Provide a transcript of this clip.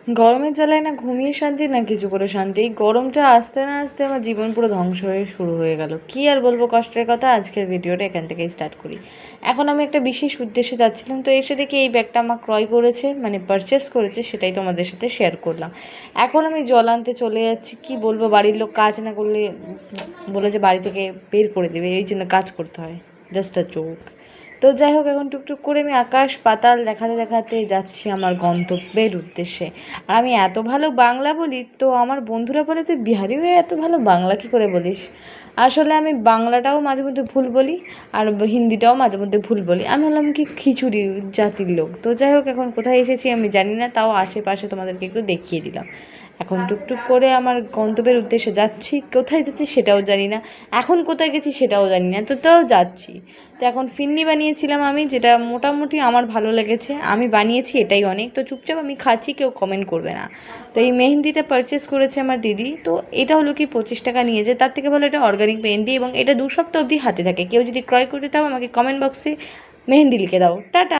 গরমের জ্বালায় না ঘুমিয়ে শান্তি না কিছু করে শান্তি। এই গরমটা আসতে না আসতে আমার জীবন পুরো ধ্বংস হয়ে শুরু হয়ে গেল। কি আর বলবো কষ্টের কথা, আজকের ভিডিওটা এখান থেকেই স্টার্ট করি। এখন আমি একটা বিশেষ উদ্দেশ্যে যাচ্ছিলাম, তো এসে দেখি এই ব্যাগটা আমার ক্রয় করেছে, মানে পারচেস করেছে, সেটাই তোমাদের সাথে শেয়ার করলাম। এখন আমি জল আনতে চলে যাচ্ছি। কি বলবো, বাড়ির লোক কাজ না করলে বলে যে বাড়ি থেকে বের করে দেবে, এই জন্য কাজ করতে হয়। জাস্ট আ জোক। তো যাই হোক, এখন টুকটুক করে আমি আকাশ পাতাল দেখাতে দেখাতে যাচ্ছি আমার গন্তব্যের উদ্দেশ্যে। আর আমি এত ভালো বাংলা বলি, তো আমার বন্ধুরা বলে তুই বিহারি হয়ে এত ভালো বাংলা কী করে বলিস। আসলে আমি বাংলাটাও মাঝে মধ্যে ভুল বলি, আর হিন্দিটাও মাঝে মধ্যে ভুল বলি। আমি হলাম কি খিচুড়ি জাতির লোক। তো যাই হোক, এখন কোথায় এসেছি আমি জানি না, তাও আশেপাশে তোমাদেরকে একটু দেখিয়ে দিলাম। এখন টুকটুক করে আমার গন্তব্যের উদ্দেশ্যে যাচ্ছি। কোথায় যাচ্ছি সেটাও জানি না, এখন কোথায় গেছি সেটাও জানি না, তো তাও যাচ্ছি। তো এখন ফিরনি বানিয়েছিলাম আমি, যেটা মোটামুটি আমার ভালো লেগেছে, আমি বানিয়েছি এটাই অনেক। তো চুপচাপ আমি খাচ্ছি, কেউ কমেন্ট করবে না। তো এই মেহেন্দিটা পারচেস করেছে আমার দিদি। তো এটা হলো কি 25 টাকা নিয়েছে, তার থেকে ভালো এটা অর্গানিক মেহেন্দি, এবং এটা 2 সপ্তাহ অবধি হাতে থাকে। কেউ যদি ক্রয় করতে চাও আমাকে কমেন্ট বক্সে মেহেন্দি লিখে দাও। টাটা।